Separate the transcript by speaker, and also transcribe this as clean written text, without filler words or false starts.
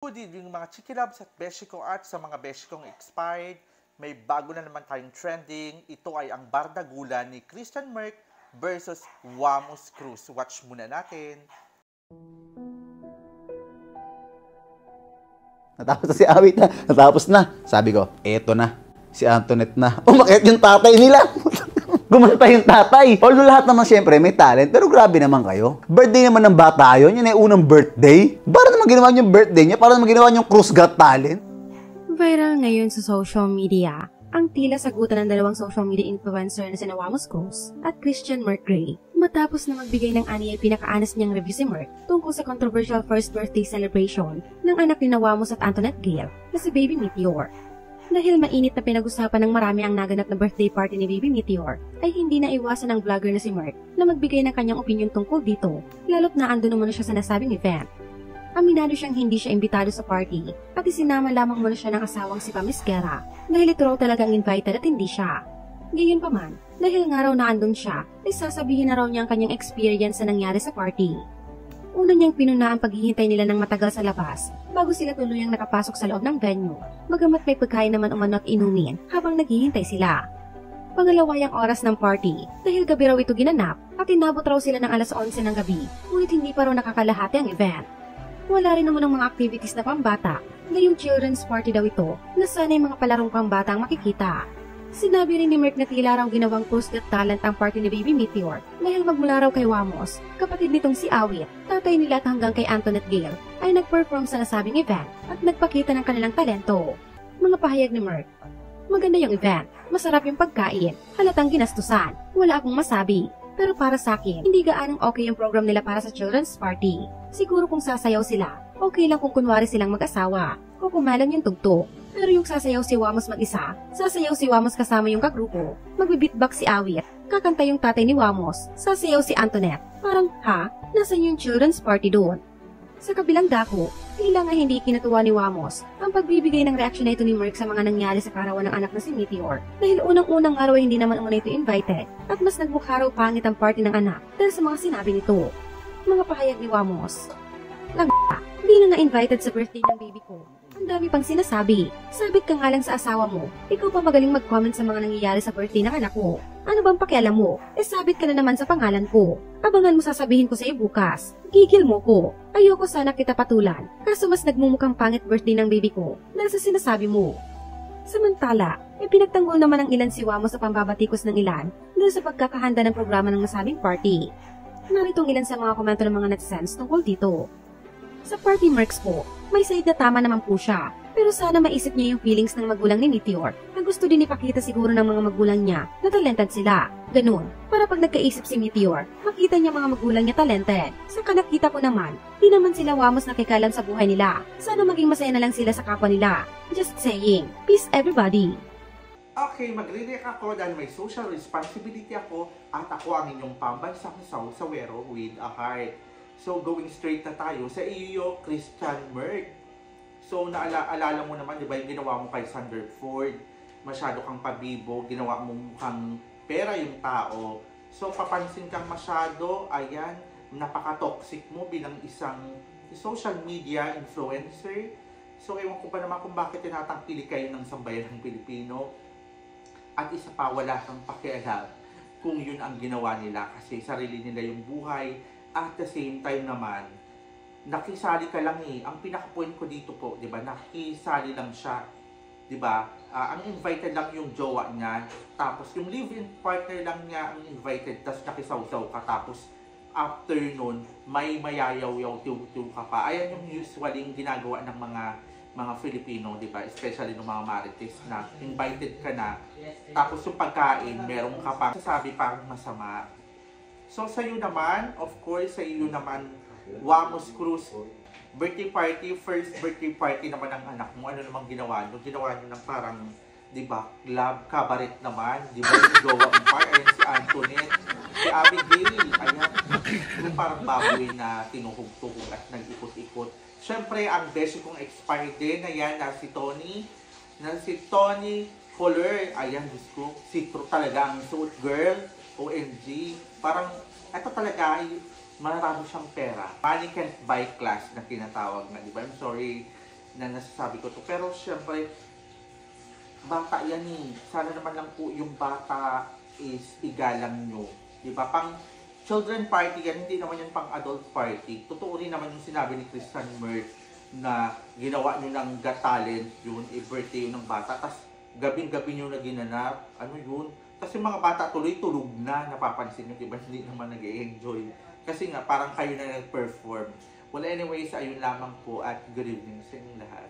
Speaker 1: Good evening mga Chikilabs at Beshi ko at sa mga Beshi kong expired. May bago na naman tayong trending. Ito ay ang bardagulan ni Christian Merck versus Wamos Cruz. Watch muna natin.
Speaker 2: Natapos na si Awit na. Natapos na. Sabi ko, eto na. Si Antoinette na. Umakyat yung tatay nila. Gumanta yung tatay. Although lahat naman siyempre may talent, pero grabe naman kayo. Birthday naman ng bata yun. Yun ay unang birthday. Para naman ginawa yung birthday niya, para naman ginawa yung Cruz Got Talent.
Speaker 3: Viral ngayon sa social media ang tila sagutan ng dalawang social media influencer na sina Wamos Cruz at Christian Merck Gray matapos na magbigay ng ani ay pinakaanas niyang review si Merck tungkol sa controversial first birthday celebration ng anak ni Wamos at Antoinette Gale na si Baby Meteor. Dahil mainit na pinag-usapan ng marami ang naganap na birthday party ni Baby Meteor, ay hindi na iwasan ng vlogger na si Merck na magbigay ng kanyang opinion tungkol dito, lalo't na andun naman siya sa nasabing event. Aminado siyang hindi siya imbitado sa party at isinama lamang muna siya ng asawang si Pam Esguerra dahil ito raw talagang invited at hindi siya. Gayunpaman, dahil nga raw na andun siya, ay sasabihin na raw niya ang kanyang experience na nangyari sa party. Una niyang pinuna ang paghihintay nila ng matagal sa labas bago sila tuluyang nakapasok sa loob ng venue, bagamat may pagkain naman umano at inumin habang naghihintay sila. Pangalawa yung oras ng party dahil gabi raw ito ginanap at inabot raw sila ng alas 11 ng gabi, ngunit hindi pa raw nakakalahati ang event. Wala rin naman ang mga activities na pambata, ngayong children's party daw ito na sana yung mga palarong pambata ang makikita. Sinabi rin ni Merck na tila raw ginawang Cruz Got Talent ang party ni Baby Meteor dahil magmula raw kay Wamos, kapatid nitong si Awit, tatay nila at hanggang kay Antoinette Gale ay nag-perform sa nasabing event at nagpakita ng kanilang talento. Mga pahayag ni Merck: maganda yung event, masarap yung pagkain, halatang ginastusan, wala akong masabi. Pero para sa akin, hindi gaanong okay yung program nila para sa children's party. Siguro kung sasayaw sila, okay lang kung kunwari silang mag-asawa o kumalan yung tugtog. Pero yung sasayaw si Wamos mag-isa, sasayaw si Wamos kasama yung kagrupo, magbe-beatbox si Awit, kakanta yung tatay ni Wamos, sasayaw si Antoinette. Parang, nasan yung children's party doon? Sa kabilang dako, tila nga hindi kinatuwa ni Wamos ang pagbibigay ng reaksyon na ito ni Merck sa mga nangyari sa karawan ng anak na si Meteor. Dahil unang-unang araw ay hindi naman umano ito invited at mas nagmukha raw pangit ang party ng anak dahil sa mga sinabi nito. Mga pahayag ni Wamos: hindi na nga-invited sa birthday ng baby ko. Ang dami pang sinasabi. Sabit ka nga lang sa asawa mo. Ikaw pa magaling mag-comment sa mga nangyayari sa birthday ng anak ko. Ano bang pakialam mo? Sabit ka na naman sa pangalan ko. Abangan mo sasabihin ko sa iyo bukas. Gigil mo ko. Ayoko sana kita patulan. Kaso mas nagmumukhang pangit birthday ng baby ko dahil sa sinasabi mo. Samantala, pinagtanggol naman ng ilan si Wamos sa pambabatikos ng ilan dahil sa pagkakahanda ng programa ng nasabing party. Naritong ilan sa mga komento ng mga netizens tungkol dito. Sa party Mercs po, may side na tama naman po siya, pero sana maisip niya yung feelings ng magulang ni Meteor na gusto din ipakita siguro ng mga magulang niya na talented sila. Ganun, para pag nagkaisip si Meteor, makita niya mga magulang niya talented. Sa nakita ko naman, di naman sila Wamos nakikalam sa buhay nila. Sana maging masaya na lang sila sa kapwa nila. Just saying. Peace everybody!
Speaker 1: Okay, magre-react ako dahil may social responsibility ako at ako ang inyong pambansang sawero with a heart. So, going straight na tayo sa iyo, Christian Merck. So, naalala mo naman, di ba, yung ginawa mo kay Sanderford, masyado kang pabibo, ginawa mo mukhang pera yung tao. So, papansin kang masyado, ayan, napaka-toxic mo bilang isang social media influencer. So, ewan ko pa naman kung bakit tinatangkili kayo ng sambayan ng Pilipino. At isa pa, wala kang pakialam kung yun ang ginawa nila kasi sarili nila yung buhay. At the same time naman, nakisali ka lang eh. Ang pinaka-point ko dito po, di ba, nakisali lang siya. Di ba? Ang invited lang yung jowa niya. Tapos yung live-in partner lang niya ang invited. Tapos nakisawsaw ka. Tapos after nun, may mayayaw-yaw, tiw-tiw ka pa. Ayan yung usually ginagawa ng mga Filipino, di ba? Especially ng mga marites na invited ka na. Tapos yung pagkain, meron ka pa. Sasabi parang masama. So, sa iyo naman, of course, sa iyo naman, Wamos Cruz, birthday party, first birthday party naman ng anak mo. Ano namang ginawa nyo? Ginawa nyo ng parang, di ba, club, cabaret naman. Di ba, yung jowa mo pa, ayan si Antoinette, si Abigail, ayan, yung parang baboy na tinuhog-tuhog at nag-ikot-ikot. Siyempre, ang beshi kong expired din, ayan, na si Tony Fuller, ayan, Diyos ko, see-through talaga ang suit, girl. OMG, parang ito talaga ay marami siyang pera. Money can't buy class na tinatawag na, di ba? I'm sorry na nasasabi ko to. Pero syempre, bata yan eh. Sana naman lang po yung bata is igalang nyo. Diba? Pang children party yan, hindi naman yan pang adult party. Totoo rin naman yung sinabi ni Christian Merck na ginawa nyo ng Got Talent yun, birthday yun ng bata. Tapos gabing-gabi nyo na ginanap. Ano yun? Kasi mga bata tuloy tulog na, napapansin nyo, diba? Hindi naman nag-enjoy. Kasi nga, parang kayo na nag-perform. Well, anyways, ayun lamang po at good evening sa inyong lahat.